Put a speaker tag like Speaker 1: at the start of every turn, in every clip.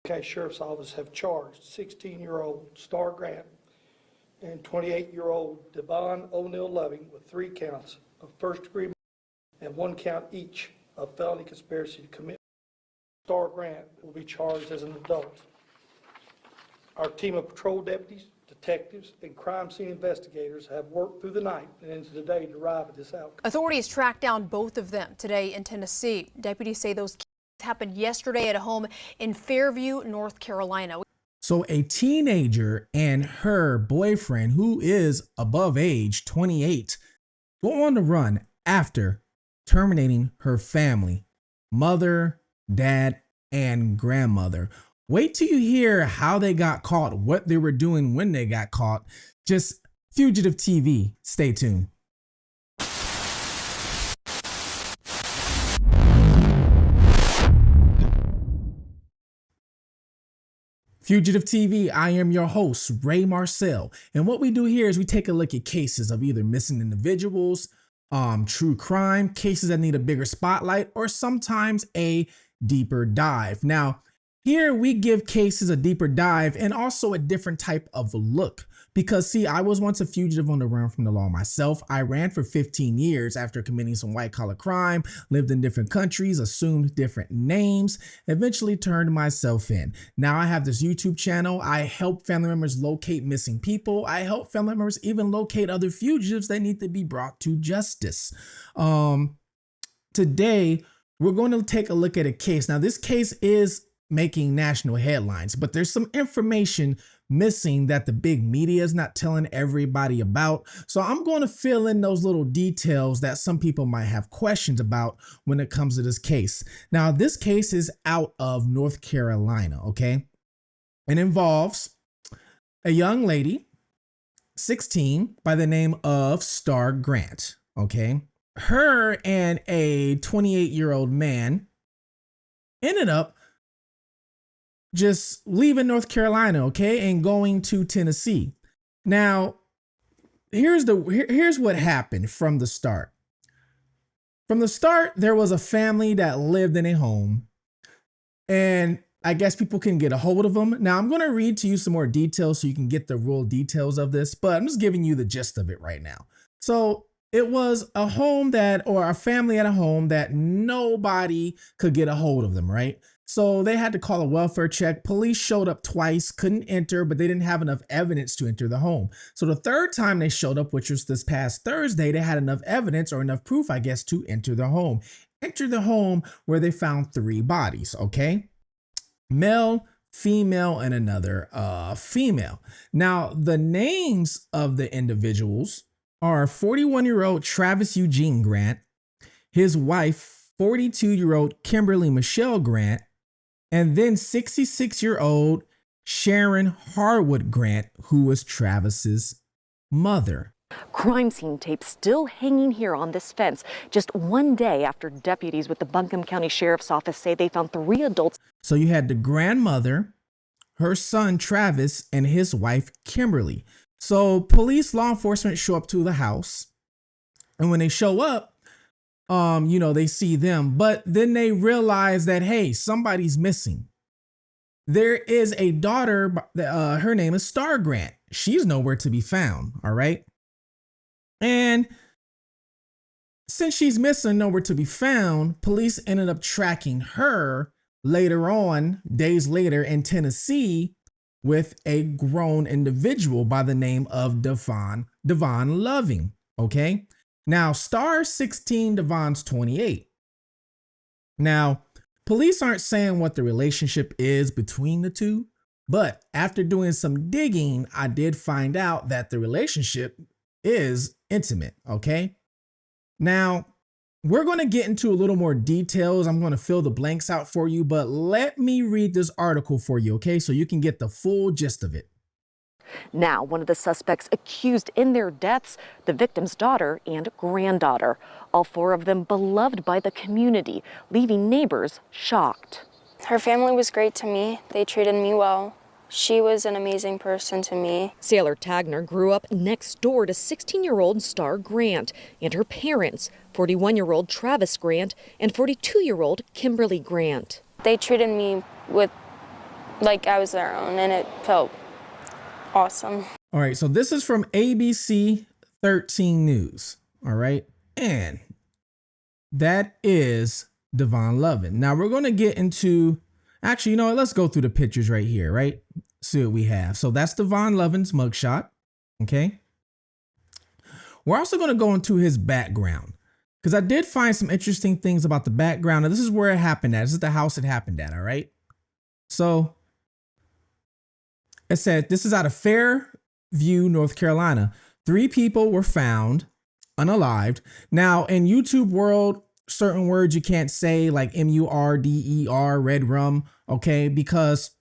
Speaker 1: County Sheriff's Office have charged 16-year-old Star Grant and 28-year-old Devan Loving with 3 counts of first-degree and 1 count each of felony conspiracy to commit. Star Grant will be charged as an adult. Our team of patrol deputies, detectives, and crime scene investigators have worked through the night and into the day to arrive at this outcome.
Speaker 2: Authorities tracked down both of them today in Tennessee. Deputies say those cases happened yesterday at a home in Fairview, North Carolina.
Speaker 3: So a teenager and her boyfriend, who is above age 28, go on the run after terminating her family, mother, dad, and grandmother. Wait till you hear how they got caught, what they were doing when they got caught. Just Fugitive TV. Stay tuned. Fugitive TV, I am your host, Ray Marcel. And what we do here is we take a look at cases of either missing individuals, true crime, cases that need a bigger spotlight, or sometimes a deeper dive. Now, here we give cases a deeper dive and also a different type of look. Because see, I was once a fugitive on the run from the law myself. I ran for 15 years after committing some white collar crime, lived in different countries, assumed different names, eventually turned myself in. Now I have this YouTube channel. I help family members locate missing people. I help family members even locate other fugitives that need to be brought to justice. Today, we're going to take a look at a case. Now, this case is making national headlines, but there's some information missing that the big media is not telling everybody about. So I'm going to fill in those little details that some people might have questions about when it comes to this case. Now, this case is out of North Carolina, okay? It involves a young lady, 16, by the name of Star Grant, okay? Her and a 28-year-old man ended up just leaving North Carolina, okay, and going to Tennessee. Now, here's what happened from the start. From the start, there was a family that lived in a home, and I guess people can get a hold of them. Now, I'm going to read to you some more details so you can get the real details of this, but I'm just giving you the gist of it right now. So it was a home or a family at a home that nobody could get a hold of them, right? So they had to call a welfare check. Police showed up twice, couldn't enter, but they didn't have enough evidence to enter the home. So the third time they showed up, which was this past Thursday, they had enough evidence or enough proof, I guess, to enter the home. Enter the home where they found 3 bodies, okay? Male, female, and another female. Now, the names of the individuals are 41-year-old Travis Eugene Grant, his wife, 42-year-old Kimberly Michelle Grant, and then 66-year-old Sharon Harwood Grant, who was Travis's mother.
Speaker 4: Crime scene tape still hanging here on this fence, just one day after deputies with the Buncombe County Sheriff's Office say they found 3 adults.
Speaker 3: So you had the grandmother, her son Travis, and his wife Kimberly. So police, law enforcement show up to the house, and when they show up, they see them, but then they realize that, hey, somebody's missing. There is a daughter, her name is Star Grant. She's nowhere to be found, all right? And since she's missing, nowhere to be found, police ended up tracking her later on, days later in Tennessee, with a grown individual by the name of Devan Loving, okay? Now, Star's 16, Devon's 28. Now, police aren't saying what the relationship is between the two, but after doing some digging, I did find out that the relationship is intimate, okay? Now, we're going to get into a little more details. I'm going to fill the blanks out for you, but let me read this article for you, okay? So you can get the full gist of it.
Speaker 4: Now, one of the suspects accused in their deaths, the victim's daughter and granddaughter. All 4 of them beloved by the community, leaving neighbors shocked.
Speaker 5: Her family was great to me. They treated me well. She was an amazing person to me.
Speaker 4: Sailor Tagner grew up next door to 16-year-old Star Grant and her parents, 41-year-old Travis Grant and 42-year-old Kimberly Grant.
Speaker 5: They treated me with like I was their own, and it felt awesome.
Speaker 3: All right, so this is from ABC 13 News. All right, and that is Devan Loving. Now we're going to get into, actually, you know what? Let's go through the pictures right here, right? See what we have. So that's Devan Loving's mugshot. Okay. We're also going to go into his background because I did find some interesting things about the background. Now, this is where it happened at. This is the house it happened at. All right. So it said this is out of Fairview, North Carolina. 3 people were found unalived. Now, in YouTube world, certain words you can't say, like MURDER, red rum, okay? Because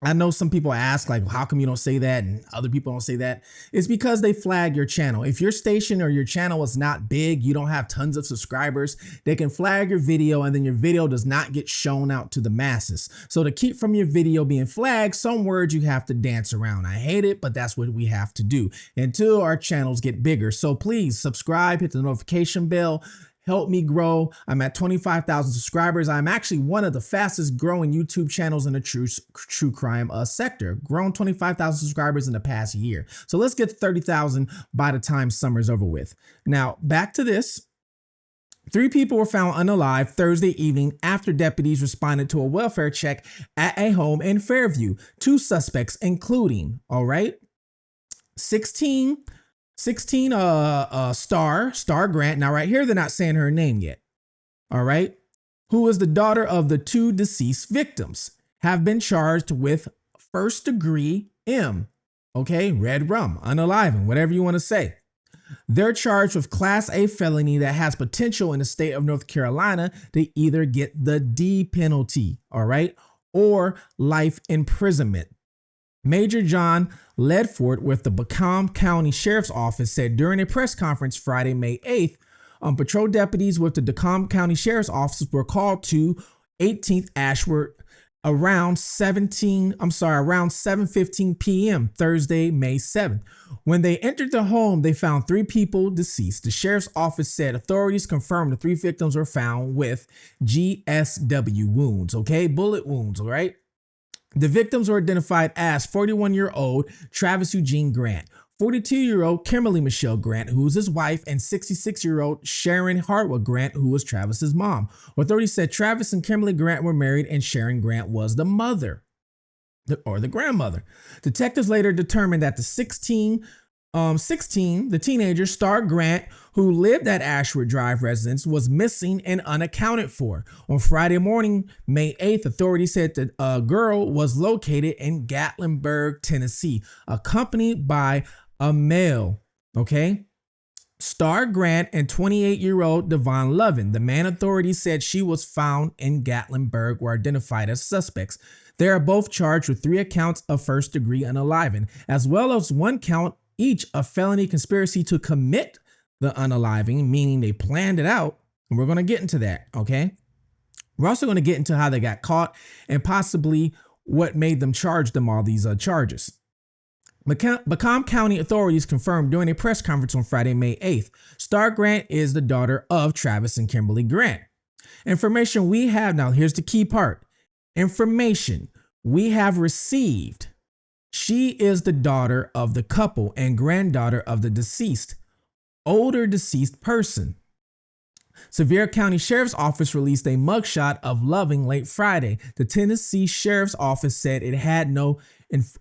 Speaker 3: I know some people ask, like, how come you don't say that? And other people don't say that. It's because they flag your channel. If your station or your channel is not big, you don't have tons of subscribers, they can flag your video and then your video does not get shown out to the masses. So to keep from your video being flagged, some words you have to dance around. I hate it, but that's what we have to do until our channels get bigger. So please subscribe, hit the notification bell. Help me grow. I'm at 25,000 subscribers. I'm actually one of the fastest growing YouTube channels in the true crime sector. Grown 25,000 subscribers in the past year. So let's get to 30,000 by the time summer's over with. Now, back to this. 3 people were found unalive Thursday evening after deputies responded to a welfare check at a home in Fairview. 2 suspects, including, all right, 16 Star Grant. Now right here, they're not saying her name yet. All right. Who is the daughter of the 2 deceased victims, have been charged with first-degree M. Okay. Red rum, unaliving, whatever you want to say. They're charged with Class A felony that has potential in the state of North Carolina to either get the D penalty. All right. Or life imprisonment. Major John Ledford with the Macomb County Sheriff's Office said during a press conference Friday, May 8th, patrol deputies with the Macomb County Sheriff's Office were called to 18th Ashford around 7:15 p.m. Thursday, May 7th. When they entered the home, they found 3 people deceased. The Sheriff's Office said authorities confirmed the 3 victims were found with GSW wounds, okay? Bullet wounds, all right? The victims were identified as 41-year-old Travis Eugene Grant, 42-year-old Kimberly Michelle Grant, who was his wife, and 66-year-old Sharon Hartwell Grant, who was Travis's mom. Authorities said Travis and Kimberly Grant were married and Sharon Grant was the mother or the grandmother. Detectives later determined that the 16, the teenager Star Grant, who lived at Ashford Drive residence, was missing and unaccounted for. On Friday morning, May 8th, authorities said that a girl was located in Gatlinburg, Tennessee, accompanied by a male. Okay. Star Grant and 28-year-old Devan Loving. The man authorities said she was found in Gatlinburg were identified as suspects. They are both charged with 3 accounts of first-degree unaliving, as well as 1 count each of felony conspiracy to commit the unaliving, meaning they planned it out. And we're going to get into that, okay? We're also going to get into how they got caught and possibly what made them charge them all these charges. Macomb County authorities confirmed during a press conference on Friday, May 8th, Star Grant is the daughter of Travis and Kimberly Grant. Information we have, now here's the key part. Information we have received. She is the daughter of the couple and granddaughter of the older deceased person. Sevier County Sheriff's Office released a mugshot of Loving late Friday. The Tennessee Sheriff's Office said it had no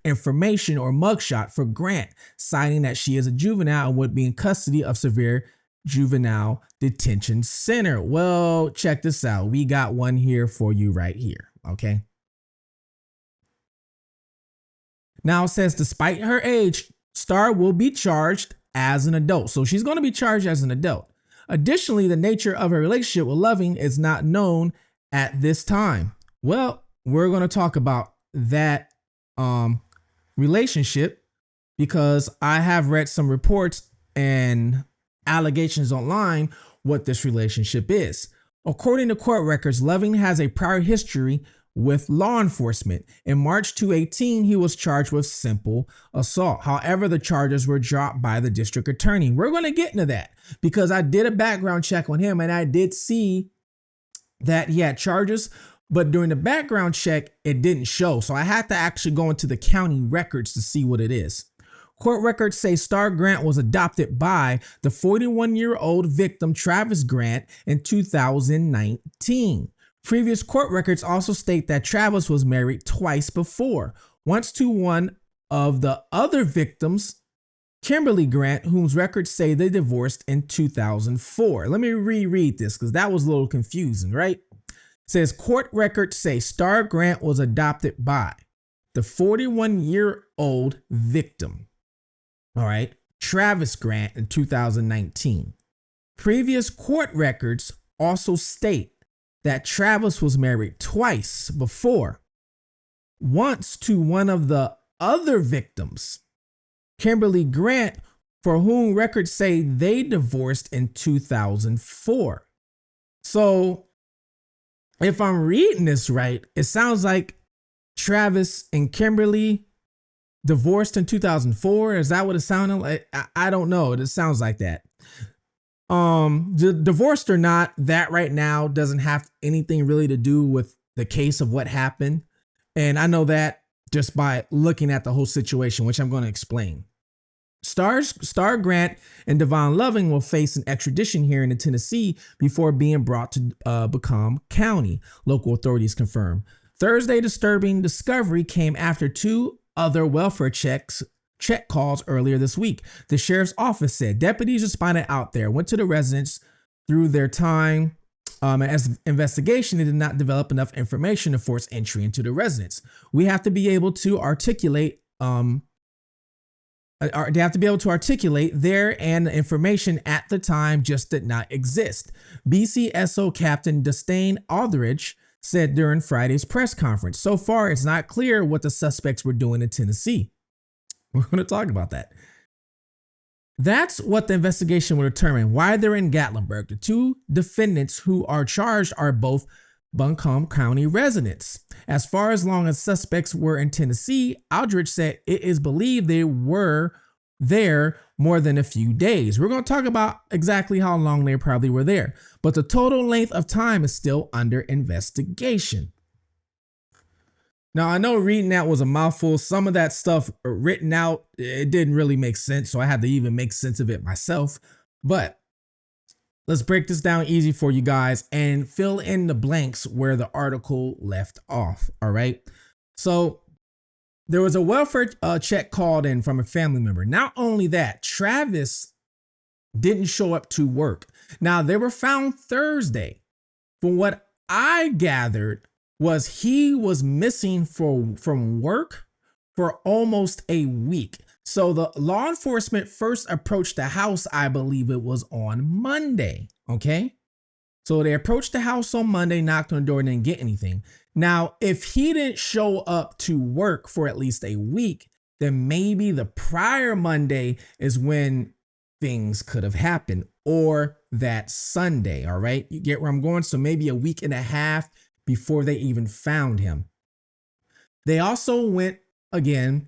Speaker 3: information or mugshot for Grant, citing that she is a juvenile and would be in custody of Sevier Juvenile Detention Center. Well, check this out. We got one here for you right here, okay? Now it says, despite her age, Star will be charged as an adult. So she's going to be charged as an adult. Additionally, the nature of her relationship with Loving is not known at this time. Well, we're going to talk about that relationship because I have read some reports and allegations online what this relationship is. According to court records, Loving has a prior history with law enforcement. In March 2018, he was charged with simple assault. However, the charges were dropped by the district attorney. We're going to get into that because I did a background check on him and I did see that he had charges but during the background check, it didn't show. So I had to actually go into the county records to see what it is. Court records say Star Grant was adopted by the 41-year-old victim Travis Grant in 2019. Previous court records also state that Travis was married twice before, once to one of the other victims, Kimberly Grant, whose records say they divorced in 2004. Let me reread this because that was a little confusing, right? It says court records say Star Grant was adopted by the 41-year-old victim, all right, Travis Grant in 2019. Previous court records also state that Travis was married twice before, once to one of the other victims, Kimberly Grant, for whom records say they divorced in 2004. So if I'm reading this right, it sounds like Travis and Kimberly divorced in 2004. Is that what it sounded like? I don't know. It sounds like that. Divorced or not, that right now doesn't have anything really to do with the case of what happened. And I know that just by looking at the whole situation, which I'm going to explain. Star Grant and Devan Loving will face an extradition hearing in Tennessee before being brought to Buncombe County, local authorities confirm. Thursday disturbing discovery came after two other welfare check calls earlier this week. The sheriff's office said deputies responded out there, went to the residence through their time. As investigation, they did not develop enough information to force entry into the residence. We have to be able to articulate there and the information at the time just did not exist. BCSO Captain Dustin Aldridge said during Friday's press conference. So far, it's not clear what the suspects were doing in Tennessee. We're going to talk about that. That's what the investigation will determine, why they're in Gatlinburg. The two defendants who are charged are both Buncombe County residents. As far as long as suspects were in Tennessee, Aldridge said it is believed they were there more than a few days. We're going to talk about exactly how long they probably were there, but the total length of time is still under investigation. Now, I know reading that was a mouthful. Some of that stuff written out, it didn't really make sense, so I had to even make sense of it myself. But let's break this down easy for you guys and fill in the blanks where the article left off, all right? So there was a welfare check called in from a family member. Not only that, Travis didn't show up to work. Now, they were found Thursday. From what I gathered, was he was missing from work for almost a week. So the law enforcement first approached the house, I believe it was on Monday, okay? So they approached the house on Monday, knocked on the door, and didn't get anything. Now, if he didn't show up to work for at least a week, then maybe the prior Monday is when things could have happened, or that Sunday, all right? You get where I'm going? So maybe a week and a half before they even found him. They also went again,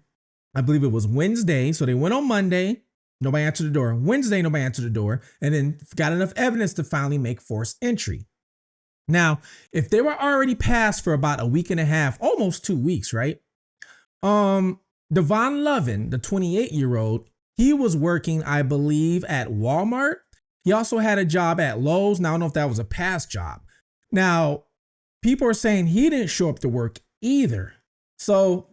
Speaker 3: I believe it was Wednesday. So they went on Monday, nobody answered the door. Wednesday, nobody answered the door, and then got enough evidence to finally make forced entry. Now, if they were already passed for about a week and a half, almost 2 weeks, right? Devan Loving, the 28-year-old, he was working, I believe, at Walmart. He also had a job at Lowe's. Now, I don't know if that was a past job. Now, people are saying he didn't show up to work either. So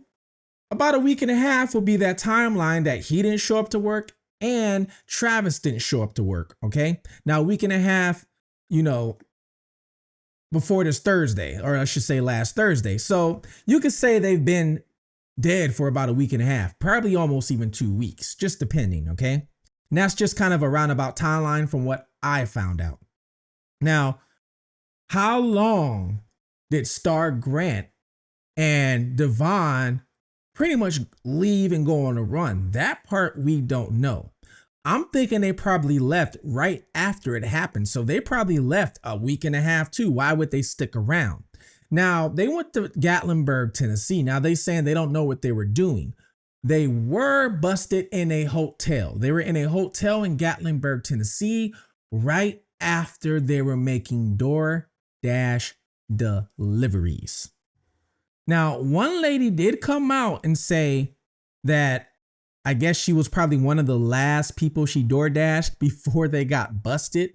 Speaker 3: about a week and a half will be that timeline that he didn't show up to work and Travis didn't show up to work, okay? Now, a week and a half, before this Thursday, or I should say last Thursday. So you could say they've been dead for about a week and a half, probably almost even 2 weeks, just depending, okay? And that's just kind of a roundabout timeline from what I found out. Now, how long did Star Grant and Devan pretty much leave and go on a run? That part we don't know. I'm thinking they probably left right after it happened. So they probably left a week and a half too. Why would they stick around? Now, they went to Gatlinburg, Tennessee. Now, they saying they don't know what they were doing. They were busted in a hotel. They were in a hotel in Gatlinburg, Tennessee, right after they were making DoorDash deliveries. Now, one lady did come out and say that I guess she was probably one of the last people she door dashed before they got busted.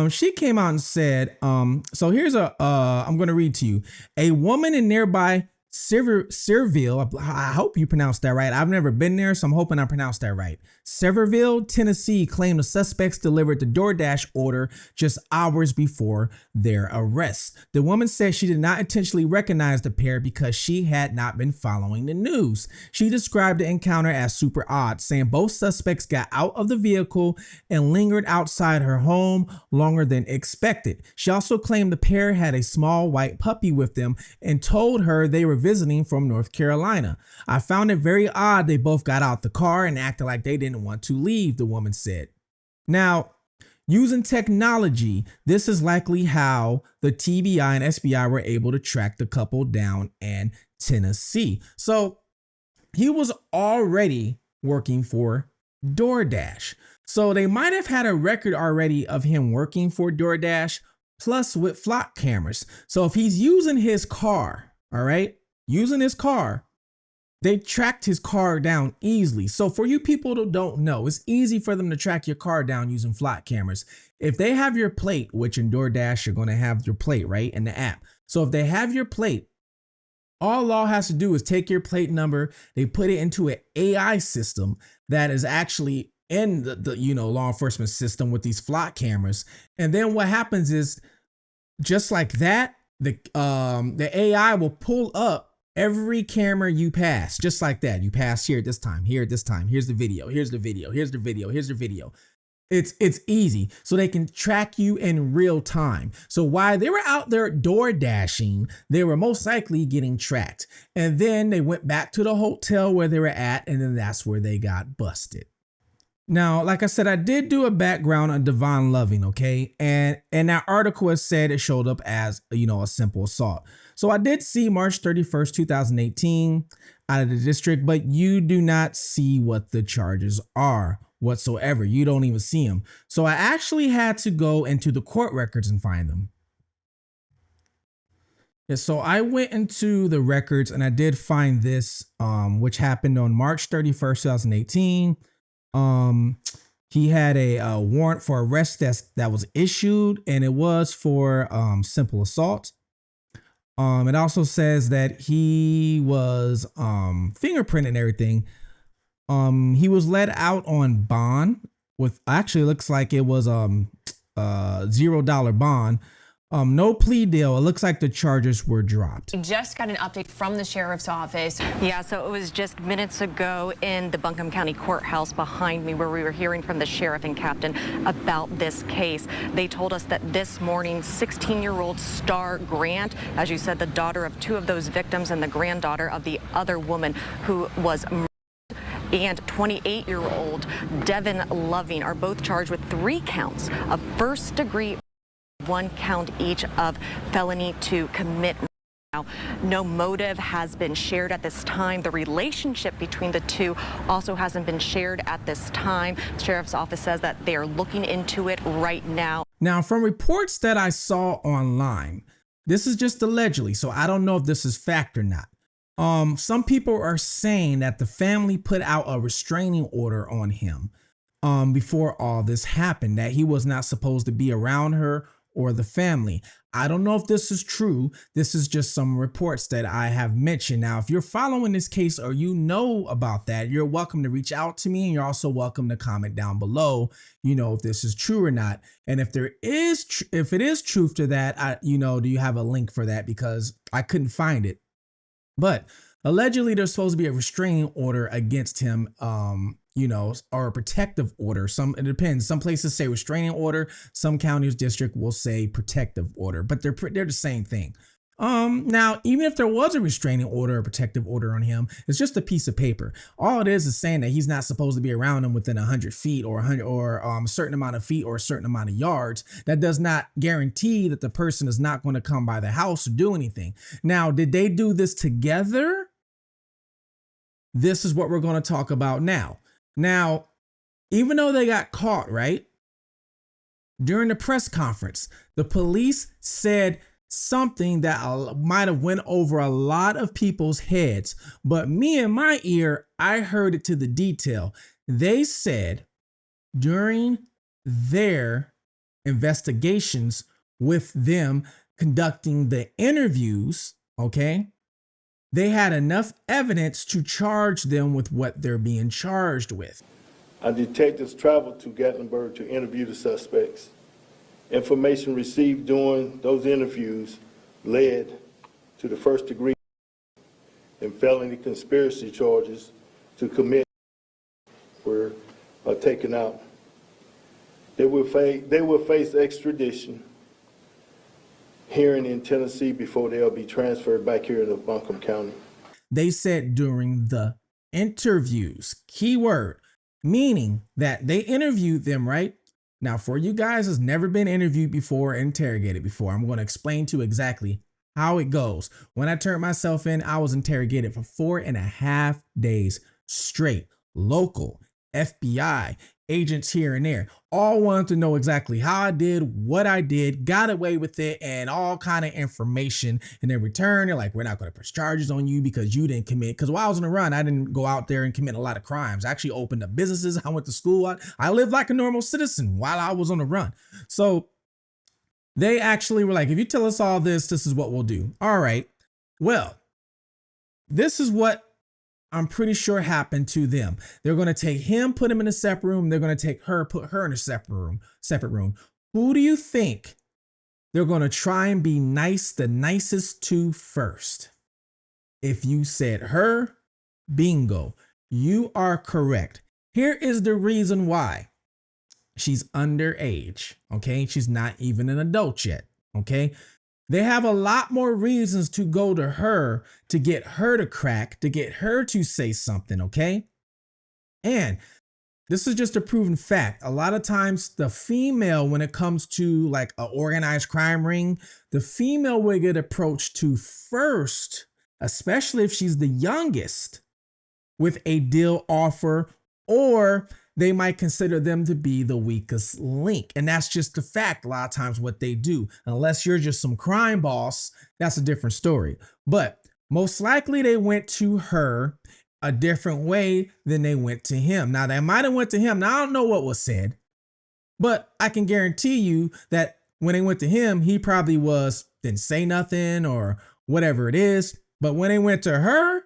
Speaker 3: She came out and said, so here's I'm going to read to you. A woman in nearby Sevierville, I hope you pronounced that right. I've never been there, so I'm hoping I pronounced that right. Sevierville, Tennessee claimed the suspects delivered the DoorDash order just hours before their arrest. The woman said she did not intentionally recognize the pair because she had not been following the news. She described the encounter as super odd, saying both suspects got out of the vehicle and lingered outside her home longer than expected. She also claimed the pair had a small white puppy with them and told her they were visiting from North Carolina. I found it very odd they both got out the car and acted like they didn't want to leave, the woman said. Now, using technology, this is likely how the TBI and SBI were able to track the couple down in Tennessee. So he was already working for DoorDash. So they might have had a record already of him working for DoorDash, plus with flock cameras. So if he's using his car, all right, using his car, they tracked his car down easily. So for you people who don't know, it's easy for them to track your car down using flock cameras. If they have your plate, which in DoorDash, you're going to have your plate, right, in the app. So if they have your plate, all law has to do is take your plate number, they put it into an AI system that is actually in the law enforcement system with these flock cameras. And then what happens is, just like that, the AI will pull up every camera you pass, just like that. You pass here at this time, here at this time. Here's the video. Here's the video. Here's the video. Here's the video. It's easy, so they can track you in real time. So while they were out there door dashing, they were most likely getting tracked. And then they went back to the hotel where they were at, and then that's where they got busted. Now, like I said, I did do a background on Devan Loving, okay? And that article has said it showed up as, a simple assault. So I did see March 31st, 2018 out of the district, but you do not see what the charges are whatsoever. You don't even see them. So I actually had to go into the court records and find them. Yeah, so I went into the records and I did find this, which happened on March 31st, 2018. He had a warrant for arrest that was issued, and it was for simple assault. It also says that he was fingerprinted and everything. He was let out on bond with, actually looks like it was $0 bond. No plea deal. It looks like the charges were dropped.
Speaker 6: We just got an update from the sheriff's office.
Speaker 4: Yeah, so it was just minutes ago in the Buncombe County Courthouse behind me where we were hearing from the sheriff and captain about this case. They told us that this morning, 16-year-old Star Grant, as you said, the daughter of two of those victims and the granddaughter of the other woman who was murdered, and 28-year-old Devan Loving are both charged with 3 counts of first-degree, 1 count each of felony to commit. Now, no motive has been shared at this time. The relationship between the two also hasn't been shared at this time. The sheriff's office says that they are looking into it right now.
Speaker 3: Now, from reports that I saw online, this is just allegedly, so I don't know if this is fact or not. Some people are saying that the family put out a restraining order on him before all this happened, that he was not supposed to be around her or the family. I don't know if this is true. This is just some reports that I have mentioned. Now, if you're following this case or you know about that, you're welcome to reach out to me, and you're also welcome to comment down below, if this is true or not. And if it is truth to that, do you have a link for that? Because I couldn't find it. But allegedly there's supposed to be a restraining order against him, or a protective order. It depends. Some places say restraining order. Some counties district will say protective order, but they're the same thing. Now, even if there was a restraining order or protective order on him, it's just a piece of paper. All it is saying that he's not supposed to be around him within 100 feet or 100 or a certain amount of feet or a certain amount of yards. That does not guarantee that the person is not going to come by the house or do anything. Now, did they do this together? This is what we're going to talk about now. Now, even though they got caught, right? During the press conference, the police said something that might have went over a lot of people's heads, but me in my ear, I heard it to the detail. They said during their investigations with them conducting the interviews, okay, they had enough evidence to charge them with what they're being charged with.
Speaker 7: Our detectives traveled to Gatlinburg to interview the suspects. Information received during those interviews led to the first-degree and felony conspiracy charges to commit were taken out. They will face extradition hearing in Tennessee before they'll be transferred back here to Buncombe County.
Speaker 3: They said during the interviews, keyword, meaning that they interviewed them, right? Now, for you guys who's never been interviewed before, interrogated before, I'm going to explain to you exactly how it goes. When I turned myself in, I was interrogated for 4.5 days straight. Local, FBI, agents here and there, all wanted to know exactly how I did, what I did, got away with it, and all kind of information. And in return, they're like, we're not going to press charges on you because you didn't commit. Because while I was on the run, I didn't go out there and commit a lot of crimes. I actually opened up businesses. I went to school. I lived like a normal citizen while I was on the run. So they actually were like, if you tell us all this, this is what we'll do. All right. Well, this is what I'm pretty sure happened to them. They're going to take him, put him in a separate room. They're going to take her, put her in a separate room. Who do you think they're going to try and be nice, the nicest to first? If you said her, bingo, you are correct. Here is the reason why. She's underage, okay? She's not even an adult yet, okay? They have a lot more reasons to go to her, to get her to crack, to get her to say something, okay? And this is just a proven fact. A lot of times the female, when it comes to like an organized crime ring, the female will get approached to first, especially if she's the youngest, with a deal offer, or they might consider them to be the weakest link. And that's just the fact. A lot of times what they do, unless you're just some crime boss, that's a different story. But most likely they went to her a different way than they went to him. Now they might have went to him. Now I don't know what was said, but I can guarantee you that when they went to him, he probably didn't say nothing or whatever it is. But when they went to her,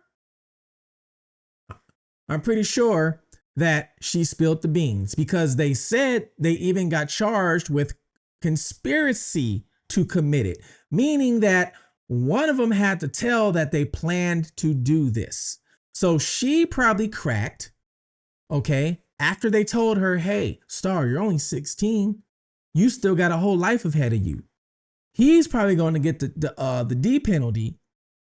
Speaker 3: I'm pretty sure that she spilled the beans, because they said they even got charged with conspiracy to commit it, meaning that one of them had to tell that they planned to do this. So she probably cracked, okay, after they told her, hey, Star, you're only 16. You still got a whole life ahead of you. He's probably going to get the D penalty,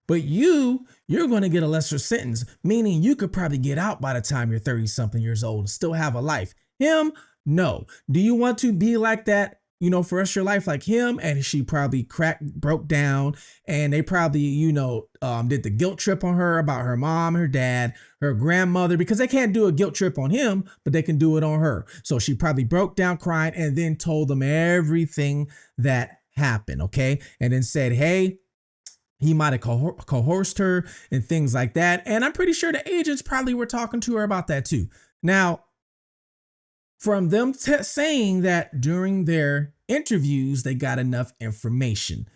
Speaker 3: but you're going to get a lesser sentence, meaning you could probably get out by the time you're 30-something years old and still have a life. Him, no. Do you want to be like that, for the rest of your life like him? And she probably broke down, and they probably, did the guilt trip on her about her mom, her dad, her grandmother, because they can't do a guilt trip on him, but they can do it on her. So she probably broke down crying and then told them everything that happened, okay? And then said, hey, he might have coerced her and things like that. And I'm pretty sure the agents probably were talking to her about that too. Now, from them saying that during their interviews, they got enough information.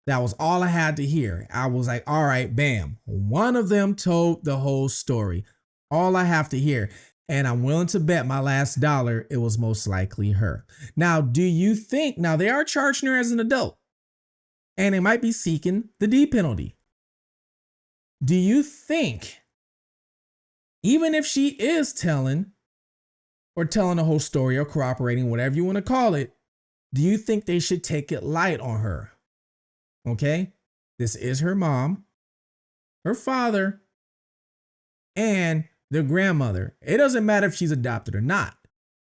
Speaker 3: That was all I had to hear. I was like, all right, bam. One of them told the whole story. All I have to hear. And I'm willing to bet my last dollar it was most likely her. Now, do you think, now they are charging her as an adult, and they might be seeking the D penalty. Do you think, even if she is telling the whole story or cooperating, whatever you want to call it, do you think they should take it light on her? Okay, this is her mom, her father, and their grandmother. It doesn't matter if she's adopted or not.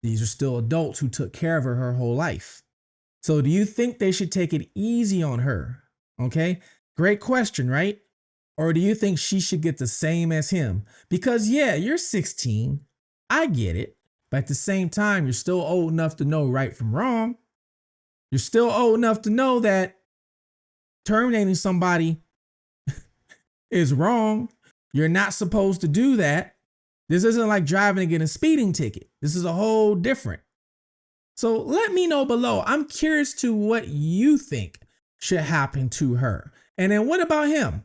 Speaker 3: These are still adults who took care of her whole life. So do you think they should take it easy on her? Okay, great question, right? Or do you think she should get the same as him? Because yeah, you're 16. I get it. But at the same time, you're still old enough to know right from wrong. You're still old enough to know that terminating somebody is wrong. You're not supposed to do that. This isn't like driving and getting a speeding ticket. This is a whole different. So let me know below. I'm curious to what you think should happen to her. And then what about him?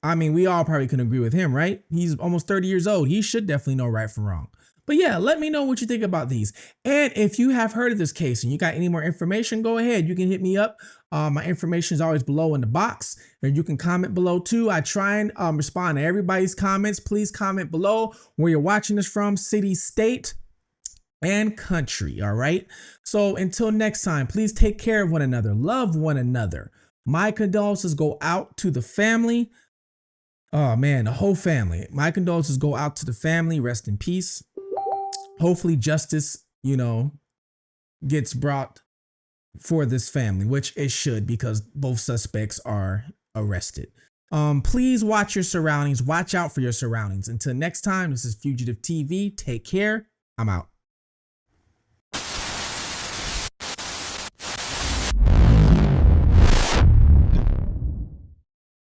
Speaker 3: I mean, we all probably can agree with him, right? He's almost 30 years old. He should definitely know right from wrong. But yeah, let me know what you think about these. And if you have heard of this case and you got any more information, go ahead. You can hit me up. My information is always below in the box, and you can comment below too. I try and respond to everybody's comments. Please comment below where you're watching this from, city, state, and country. All right. So until next time, please take care of one another. Love one another. My condolences go out to the family. Oh man, the whole family. My condolences go out to the family. Rest in peace. Hopefully justice, gets brought for this family, which it should, because both suspects are arrested. Please watch your surroundings. Watch out for your surroundings. Until next time, this is Fugitive TV. Take care. I'm out.